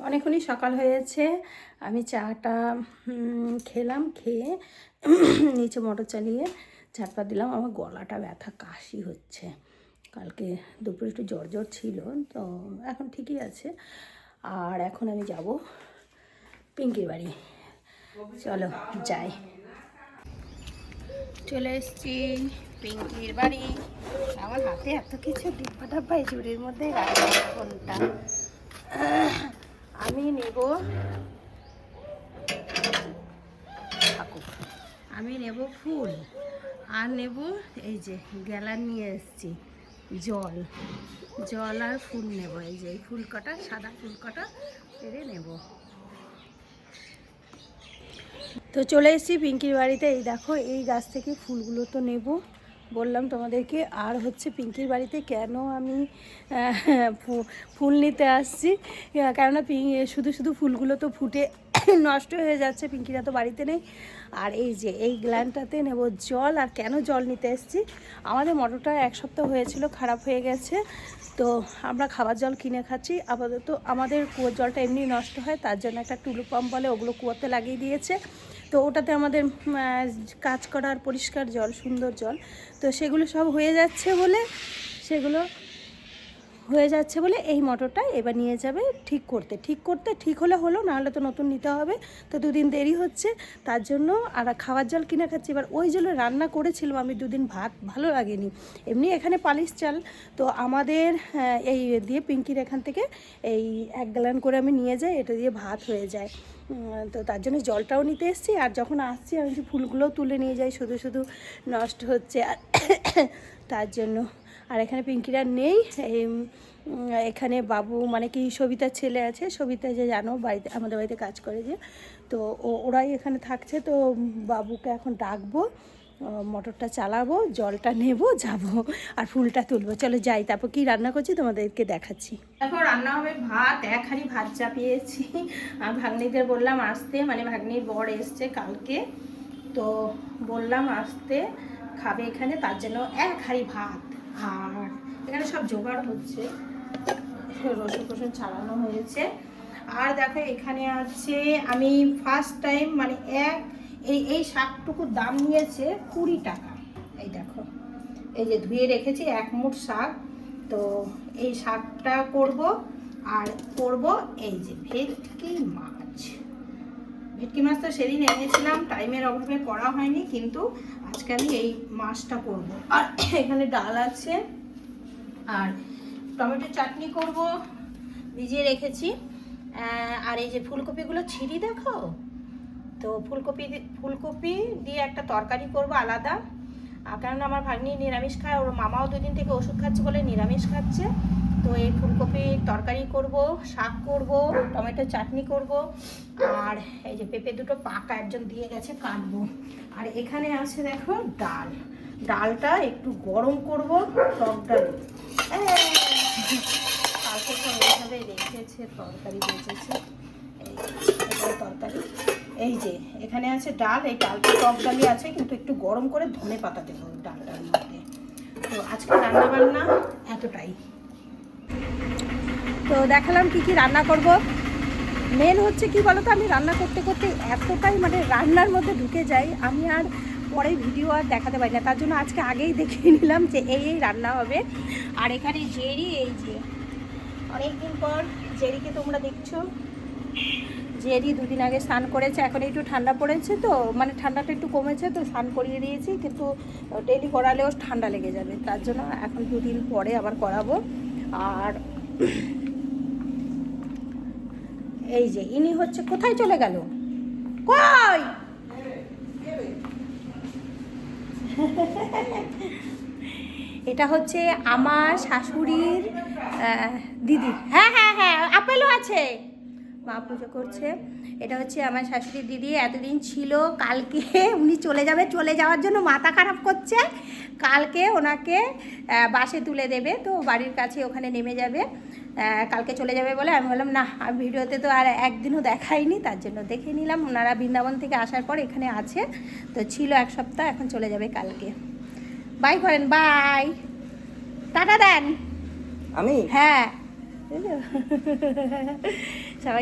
অনেকক্ষণই সকাল হয়েছে। আমি চাটা খেলাম, খেয়ে নিচে মোটর চালিয়ে ঝাঁটপা দিলাম। আমার গলাটা ব্যথা, কাশি হচ্ছে। কালকে দুপুরে একটু জ্বর জ্বর ছিল, তো এখন ঠিকই আছে। আর এখন আমি যাব পিঙ্কির বাড়ি। চলো যাই। চলে এসেছি পিঙ্কির বাড়ি। আমার হাতে এত কিছু ডিব্বা ডাব্বা, এই ঝুড়ির মধ্যে রাখলাম ফোনটা। আমি নেব, আমি নেব ফুল, আর নেব এই যে গ্যালান নিয়ে এসেছি জল, জল আর ফুল নেব। এই যে এই ফুল কটা, সাদা ফুল কটা পেরে নেব। তো চলে এসেছি পিঙ্কির বাড়িতে। এই দেখো, এই গাছ থেকে ফুলগুলো তো নেব, বললাম তোমাদেরকে। আর হচ্ছে পিঙ্কির বাড়িতে কেন আমি ফুল নিতে আসছি, কেননা শুধু শুধু ফুলগুলো তো ফুটে নষ্ট হয়ে যাচ্ছে, পিঙ্কিরা তো বাড়িতে নেই। আর এই যে এই গ্ল্যানটাতে নেব জল। আর কেন জল নিতে এসেছি, আমাদের মোটরটা এক সপ্তাহ হয়েছিল, খারাপ হয়ে গেছে। তো আমরা খাবার জল কিনে খাচ্ছি আপাতত। আমাদের কুয়োর জলটা এমনি নষ্ট হয়, তার জন্য একটা টুলু পাম্প বলে, ওগুলো কুয়োতে লাগিয়ে দিয়েছে। তো ওটাতে আমাদের কাজ করার পরিষ্কার জল, সুন্দর জল। তো সেগুলো সব হয়ে যাচ্ছে বলে, এই মোটরটা এবার নিয়ে যাবে ঠিক করতে। ঠিক হলে হলো, নাহলে তো নতুন নিতে হবে। তো দুদিন দেরি হচ্ছে, তার জন্য। আর খাবার জল কিনে খাচ্ছি। এবার ওই জন্য রান্না করেছিলাম আমি দুদিন, ভাত ভালো লাগেনি। এমনি এখানে পালিশ চাল, তো আমাদের এই দিয়ে পিঙ্কির এখান থেকে এই 1 গ্যালন করে আমি নিয়ে যাই, এটা দিয়ে ভাত হয়ে যায়। তো তার জন্য জলটাও নিতে এসেছি। আর যখন আসছি আমি যে ফুলগুলোও তুলে নিয়ে যাই, শুধু শুধু নষ্ট হচ্ছে তার জন্য। আর এখানে পিঙ্কিরা নেই, এখানে বাবু মানে কি সবিতার ছেলে আছে, সবিতা যে জানো বাড়িতে, আমাদের বাড়িতে কাজ করে যে, তো ওরাই এখানে থাকছে। তো বাবুকে এখন ডাকবো, মোটরটা চালাবো, জলটা নেব, যাব আর ফুলটা তুলবো। চলো যাই, তারপর কি রান্না করছি তোমাদেরকে দেখাচ্ছি। এখন রান্না হবে ভাত, 1 হাঁড়ি ভাত চাপিয়েছি। আর ভাগ্নিদের বললাম আসতে, মানে ভাগ্নির বর এসছে কালকে, তো বললাম আসতে খাবে এখানে, তার জন্য 1 হাঁড়ি ভাত। আর এখানে সব জোগাড় হচ্ছে, রসুন ছাড়ানো হয়েছে। আর দেখো এখানে আছে, আমি ফার্স্ট টাইম মানে এই শাকটুকুর দাম নিয়েছে 20 টাকা। এই দেখো, এই যে ধুয়ে রেখেছি 1 মুঠ শাক। তো এই শাকটা করব। আর করব এই যে ভেটকি মাছ। ভেটকি মাছ তো সেদিন এনেছিলাম, টাইমের অভাবে করা হয়নি, কিন্তু আজকে আমি এই মাছটা করব। আর এখানে ডাল আছে, আর টমেটো চাটনি করব, ভিজিয়ে রেখেছি। আর এই যে ফুলকপিগুলো ছিঁড়ি দেখো, তো ফুলকপি দিয়ে একটা তরকারি করব আলাদা। কারণ আমার ভাগ্নি নিরামিষ খায়, ওর মামাও 2 দিন থেকে ওষুধ খাচ্ছে বলে নিরামিষ খাচ্ছে। তো এই ফুলকপির তরকারি করব, শাক করব, টমেটো চাটনি করব। আর এই যে পেঁপে দুটো পাকা একজন দিয়ে গেছে, কাটবো। আর এখানে আছে দেখো ডালটা একটু গরম করব, টক ডাল। কালকে তো এইভাবে রেখেছে, তরকারি বেঁচেছে, তরকারি। এই যে এখানে আছে ডাল, এই ডালটা টক ডালি আছে, কিন্তু একটু গরম করে ধনে পাতা দেবো ডালটার মধ্যে। তো আজকে রান্না বান্না এতটাই। তো দেখালাম কি রান্না করব। মেন হচ্ছে কি বলতো, আমি রান্না করতে করতে এতটাই মানে রান্নার মধ্যে ঢুকে যাই, আমি আর পরে ভিডিও আর দেখাতে পারি না। তার জন্য আজকে আগেই দেখিয়ে নিলাম যে এই রান্না হবে। আর এখানে জেরি, এই যে অনেকদিন পর জেরিকে তোমরা দেখছো। জেরি 2 দিন আগে স্নান করেছে, এখন একটু ঠান্ডা পড়েছে, তো মানে ঠান্ডাটা একটু কমেছে, তো স্নান করিয়ে দিয়েছি। কিন্তু ডেলি করালেও ঠান্ডা লেগে যাবে, তার জন্য এখন 2 দিন পরে আবার করাবো। আর এই যে ইনি হচ্ছে, কোথায় চলে গেল, কই এটা হচ্ছে আমার শাশুড়ির দিদি। হ্যাঁ হ্যাঁ হ্যাঁ, আপেলও আছে, মা পুজো করছে। এটা হচ্ছে আমার শাশুড়ির দিদি, এতদিন ছিল। কালকে উনি চলে যাওয়ার জন্য মাথা খারাপ করছে। কালকে ওনাকে বাসে তুলে দেবে, তো বাড়ির কাছে ওখানে নেমে যাবে। কালকে চলে যাবে বলে আমি বললাম না, ভিডিওতে তো আর একদিনও দেখাইনি, তার জন্য দেখে নিলাম। ওনারা বৃন্দাবন থেকে আসার পর এখানে আছে, তো ছিল 1 সপ্তাহ, এখন চলে যাবে কালকে। বাই করেন, বাই, টাটা দেন। আমি হ্যাঁ, সবাই